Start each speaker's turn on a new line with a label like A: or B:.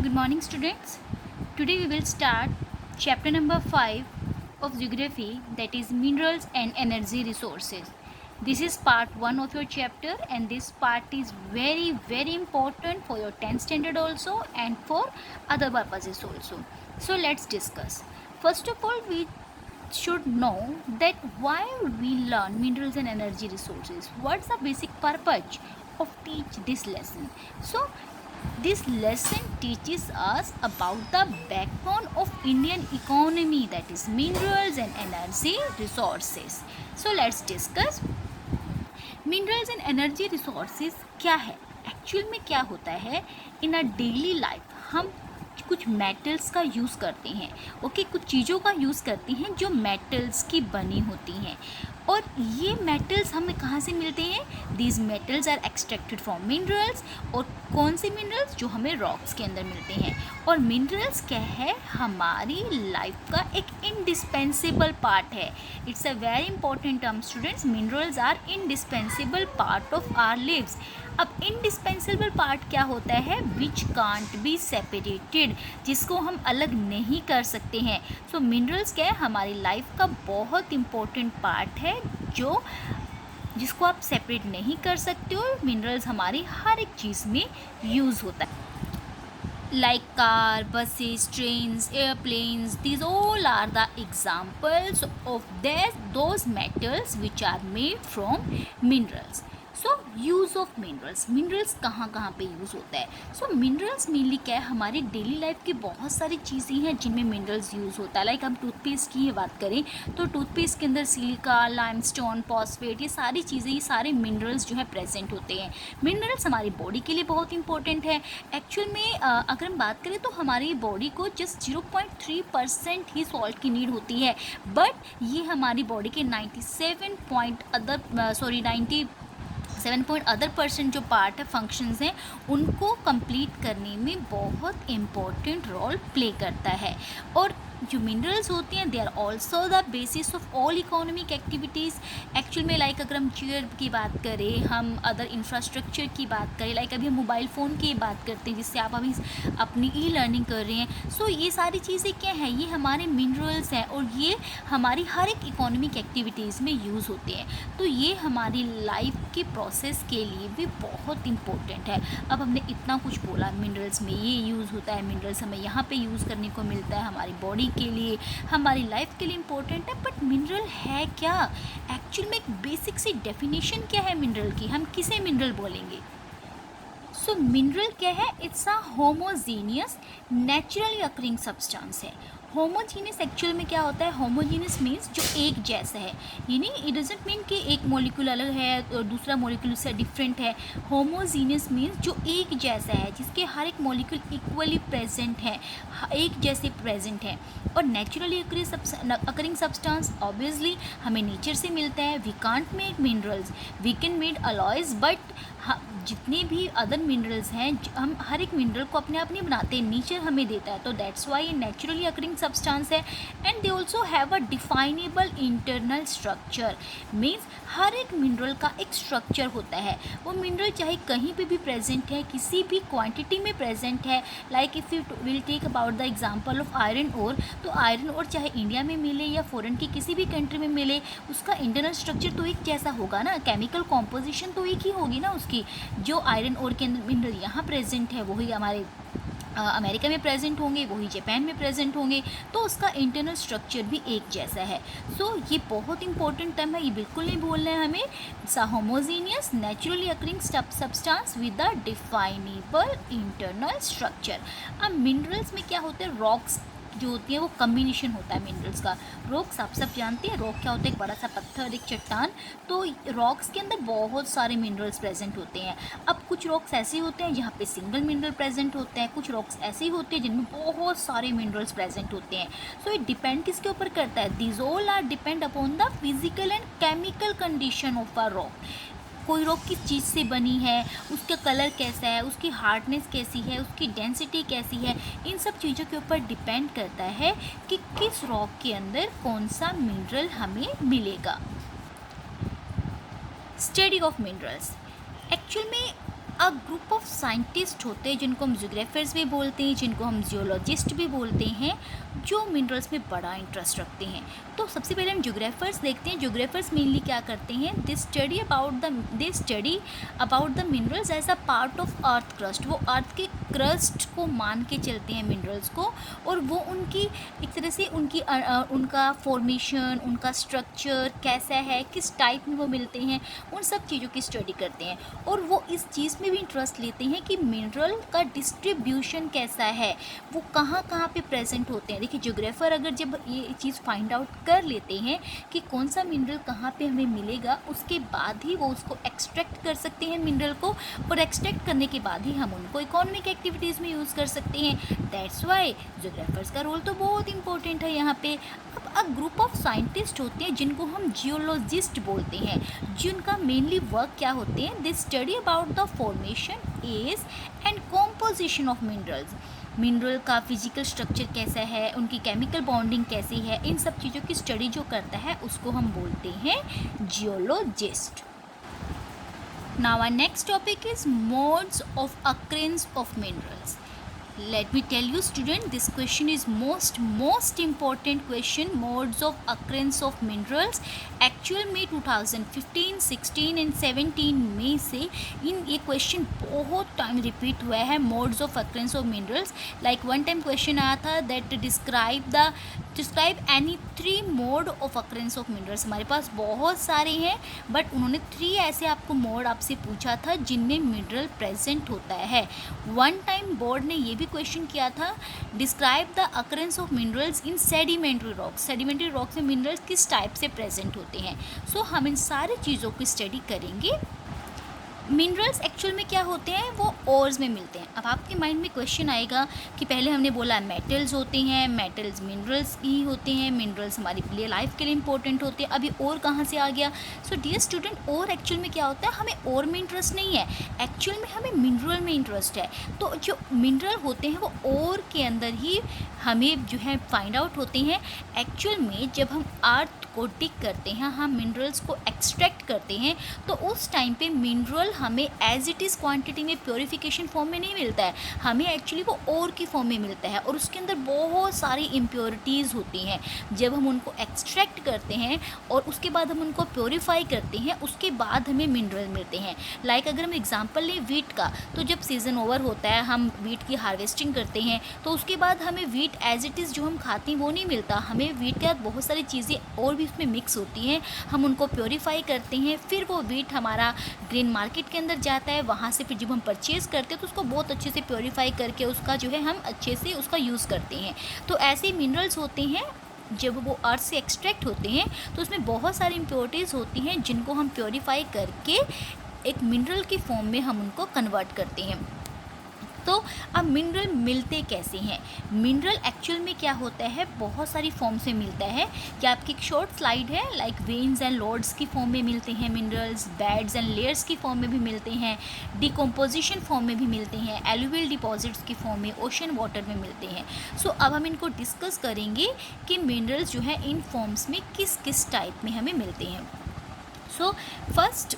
A: Good morning, students. Today we will start chapter number 5 of geography, that is minerals and energy resources. This is part 1 of your chapter, and this part is very important for your 10th standard also and for other purposes also. So let's discuss. First of all, we should know that why we learn minerals and energy resources. What's the basic purpose of teach this lesson? So this lesson teaches us about the backbone of Indian economy, that is minerals and energy resources. So let's discuss minerals and energy resources क्या है. Actual में क्या होता है, इन अ daily life हम कुछ metals का use करते हैं. ओके, कुछ चीज़ों का यूज़ करते हैं जो मेटल्स की बनी होती हैं. और ये मेटल्स हमें कहाँ से मिलते हैं? These metals are extracted from minerals. और कौन से मिनरल्स? जो हमें रॉक्स के अंदर मिलते हैं. और मिनरल्स क्या है? हमारी लाइफ का एक इंडिस्पेंसिबल पार्ट है. It's a very important term students. Minerals are indispensable part of our lives. अब इंडिस्पेंसिबल पार्ट क्या होता है? विच कांट बी सेपरेटेड, जिसको हम अलग नहीं कर सकते हैं. सो मिनरल्स क्या है? हमारी लाइफ का बहुत इंपॉर्टेंट पार्ट है जिसको आप सेपरेट नहीं कर सकते हो. मिनरल्स हमारी हर एक चीज़ में यूज़ होता है. Like car, buses, trains, airplanes, these all are the examples of those metals which are made from minerals. So use of minerals. Minerals कहाँ कहाँ पे यूज़ होता है? सो मिनरल्स मेनली क्या है, हमारी डेली लाइफ की बहुत सारी चीज़ें हैं जिनमें मिनरल्स यूज़ होता है. लाइक हम टूथपेस्ट की बात करें तो टूथपेस्ट के अंदर सिलिका, लाइमस्टोन, फॉस्फेट, ये सारी चीज़ें, ये सारे मिनरल्स जो है प्रेजेंट होते हैं. मिनरल्स हमारी बॉडी के लिए बहुत इंपॉर्टेंट है. एक्चुअल में अगर हम बात करें तो हमारी बॉडी को जस्ट 0.3% ही सॉल्ट की नीड होती है. बट ये हमारी बॉडी के 97% जो पार्ट है, फंक्शंस हैं, उनको कंप्लीट करने में बहुत इम्पोर्टेंट रोल प्ले करता है. और जो मिनरल्स होते हैं they are also the basis of all economic activities. Actual में लाइक अगर हम चेयर की बात करें, हम अदर इंफ्रास्ट्रक्चर की बात करें, लाइक अभी हम मोबाइल फ़ोन की बात करते हैं जिससे आप अभी अपनी ई लर्निंग कर रहे हैं. सो ये सारी चीज़ें क्या हैं? ये हमारे मिनरल्स हैं और ये हमारी हर एक इकोनॉमिक एक्टिविटीज़ में यूज़ होते हैं. तो ये हमारी लाइफ के प्रोसेस के लिए भी बहुत इम्पोर्टेंट है. अब हमने इतना कुछ बोला, मिनरल्स में ये यूज़ होता है, मिनरल्स हमें यहाँ पे यूज़ करने को मिलता है, हमारी बॉडी के लिए, हमारी लाइफ के लिए इम्पोर्टेंट है. बट मिनरल है क्या? एक्चुअल में एक बेसिक सी डेफिनेशन क्या है मिनरल की? हम किसे मिनरल बोलेंगे? सो मिनरल क्या है? It's a homogeneous naturally occurring substance है. होमोजीनियस एक्चुअल में क्या होता है? होमोजीनियस मीन्स जो एक जैसा है. यानी इट डजंट मीन कि एक मॉलिक्यूल अलग है और दूसरा मॉलिक्यूल से डिफरेंट है. होमोजीनियस मीन्स जो एक जैसा है, जिसके हर एक मॉलिक्यूल इक्वली प्रेजेंट है, एक जैसे प्रेजेंट है. और नेचुरली अकरिंग सब्सटेंस ऑब्वियसली हमें नेचर से मिलता है. We can't make minerals, we can made alloys, but जितने भी अदर मिनरल्स हैं, हम हर एक मिनरल को अपने आप नहीं बनाते, नेचर हमें देता है. तो दैट्स वाई ये नेचुरली अकरिंग सब्सटेंस है. And they also have a definable internal structure. Means हर एक मिनरल का एक स्ट्रक्चर होता है. वो मिनरल चाहे कहीं पे भी प्रेजेंट है, किसी भी क्वांटिटी में प्रेजेंट है. Like if you will take about the example of iron ore, तो आयरन ओर चाहे इंडिया में मिले या फॉरेन की किसी भी कंट्री में मिले, उसका इंटरनल स्ट्रक्चर तो एक जैसा होगा ना, केमिकल कॉम्पोजिशन तो एक ही होगी ना उसकी. जो आयरन ओर के अंदर मिनरल यहाँ प्रेजेंट है वही हमारे अमेरिका में प्रेजेंट होंगे, वही जापान में प्रेजेंट होंगे. तो उसका इंटरनल स्ट्रक्चर भी एक जैसा है. सो ये बहुत इंपॉर्टेंट टर्म है, ये बिल्कुल नहीं बोलना है हमें. It's a homogeneous naturally occurring substance with a definable internal structure. अब मिनरल्स में क्या होते हैं? रॉक्स जो होती है वो कम्बिनेशन होता है मिनरल्स का. रॉक्स आप सब जानते हैं, रॉक क्या होता है? एक बड़ा सा पत्थर, एक चट्टान. तो रॉक्स के अंदर बहुत सारे मिनरल्स प्रेजेंट होते हैं. अब कुछ रॉक्स ऐसे होते हैं जहाँ पे सिंगल मिनरल प्रेजेंट होते हैं, कुछ रॉक्स ऐसे होते हैं जिनमें बहुत सारे मिनरल्स प्रेजेंट होते हैं. सो इट डिपेंड किसके ऊपर करता है? These all are depend upon the physical and chemical condition of a rock. कोई रॉक किस चीज़ से बनी है, उसका कलर कैसा है, उसकी हार्डनेस कैसी है, उसकी डेंसिटी कैसी है, इन सब चीज़ों के ऊपर डिपेंड करता है कि किस रॉक के अंदर कौन सा मिनरल हमें मिलेगा. Study of minerals. एक्चुअल में अ ग्रुप ऑफ साइंटिस्ट होते हैं जिनको हम ज्योग्राफर्स भी बोलते हैं, जिनको हम जियोलॉजिस्ट भी बोलते हैं, जो मिनरल्स में बड़ा इंटरेस्ट रखते हैं। तो सबसे पहले हम ज्योग्राफर्स देखते हैं। ज्योग्राफर्स मेनली क्या करते हैं, they study about the minerals as a part of earth crust. वो अर्थ के क्रस्ट को मान के चलते हैं मिनरल्स को, और वो उनकी एक तरह से उनका फॉर्मेशन, उनका स्ट्रक्चर कैसा है, किस टाइप में वो मिलते हैं, उन सब चीज़ों की स्टडी करते हैं। और वो इस चीज़ में भी इंटरेस्ट लेते हैं कि मिनरल का डिस्ट्रीब्यूशन कैसा है, वो कहाँ कहाँ पे प्रेजेंट होते हैं। देखिए, ज्योग्राफर अगर जब ये चीज़ फाइंड आउट कर लेते हैं कि कौन सा मिनरल कहाँ पे हमें मिलेगा, उसके बाद ही वो उसको एक्सट्रैक्ट कर सकते हैं मिनरल को, और एक्सट्रैक्ट करने के बाद ही हम उनको इकोनॉमिक एक्टिविटीज़ में यूज़ कर सकते हैं। दैट्स वाई ज्योग्राफर्स का रोल तो बहुत इंपॉर्टेंट है यहाँ पे। अब अ ग्रुप ऑफ साइंटिस्ट होते हैं जिनको हम जियोलॉजिस्ट बोलते हैं, जिनका मेनली वर्क क्या होते हैं, they study about the formation, age and composition of minerals. Mineral का फिजिकल स्ट्रक्चर कैसा है, उनकी केमिकल बॉन्डिंग कैसी है, इन सब चीज़ों की स्टडी जो करता है उसको हम बोलते हैं geologist. Now our next topic is modes of occurrence of minerals. Let me tell you student, this question is most important question, modes of occurrence of minerals। Actual में 2015, 16 एंड 17 में से ये क्वेश्चन बहुत टाइम रिपीट हुआ है, modes of occurrence of minerals. Like one time question आया था that describe any 3 mode of occurrence of minerals. हमारे पास बहुत सारे हैं, बट उन्होंने 3 ऐसे आपको मोड आपसे पूछा था जिनमें मिनरल प्रेजेंट होता है। वन टाइम बोर्ड ने ये भी क्वेश्चन किया था, describe the occurrence of minerals in sedimentary rocks. Sedimentary rocks में मिनरल्स किस टाइप से प्रेजेंट होते हैं। सो हम इन सारी चीज़ों की स्टडी करेंगे। मिनरल्स एक्चुअल में क्या होते हैं, वो ओर्स में मिलते हैं। अब आपके माइंड में क्वेश्चन आएगा कि पहले हमने बोला मेटल्स होते हैं, मेटल्स मिनरल्स ही होते हैं, मिनरल्स हमारी लिए लाइफ के लिए इंपॉर्टेंट होते हैं, अभी और कहाँ से आ गया। सो डियर स्टूडेंट, और एक्चुअल में क्या होता है, हमें और में इंटरेस्ट नहीं है, एक्चुअल में हमें मिनरल में इंटरेस्ट है। तो जो मिनरल होते हैं वो और के अंदर ही हमें जो है फाइंड आउट होते हैं। एक्चुअल में जब हम अर्थ को डिग करते हैं, हम मिनरल्स को एक्सट्रैक्ट करते हैं, तो उस टाइम पे मिनरल हमें एज इट इज़ क्वांटिटी में प्योरीफिकेशन फॉर्म में नहीं मिलता है, हमें एक्चुअली वो ओर की फॉर्म में मिलता है, और उसके अंदर बहुत सारी इम्प्योरिटीज़ होती हैं। जब हम उनको एक्सट्रैक्ट करते हैं और उसके बाद हम उनको प्योरीफाई करते हैं, उसके बाद हमें मिनरल मिलते हैं। लाइक अगर हम एग्जांपल लें वीट का, तो जब सीज़न ओवर होता है, हम वीट की हार्वेस्टिंग करते हैं, तो उसके बाद हमें वीट एज इट इज़ जो हम खाते हैं वो नहीं मिलता, हमें वीट के साथ बहुत सारी चीज़ें और भी उसमें मिक्स होती हैं, हम उनको प्योरीफाई करते हैं, फिर वो वीट हमारा ग्रेन मार्केट के अंदर जाता है, वहाँ से फिर जब हम परचेज़ करते हैं तो उसको बहुत अच्छे से प्योरीफाई करके उसका जो है हम अच्छे से उसका यूज़ करते हैं। तो ऐसे मिनरल्स होते हैं जब वो अर्थ से एक्सट्रैक्ट होते हैं, तो उसमें बहुत सारी इम्प्योरिटीज़ होती हैं जिनको हम प्योरीफाई करके एक मिनरल की फॉर्म में हम उनको कन्वर्ट करते हैं। तो अब मिनरल मिलते कैसे हैं। मिनरल एक्चुअल में क्या होता है, बहुत सारी फॉर्म से मिलता है। क्या आपकी एक शॉर्ट स्लाइड है, लाइक वेन्स एंड लॉर्ड्स की फॉर्म में मिलते हैं मिनरल्स, बेड्स एंड लेयर्स की फॉर्म में भी मिलते हैं, डिकम्पोजिशन फॉर्म में भी मिलते हैं, एलुवियल डिपॉजिट्स की फॉर्म में, ओशन वाटर में मिलते हैं। सो अब हम इनको डिस्कस करेंगे कि मिनरल्स जो है इन फॉर्म्स में किस किस टाइप में हमें मिलते हैं। So first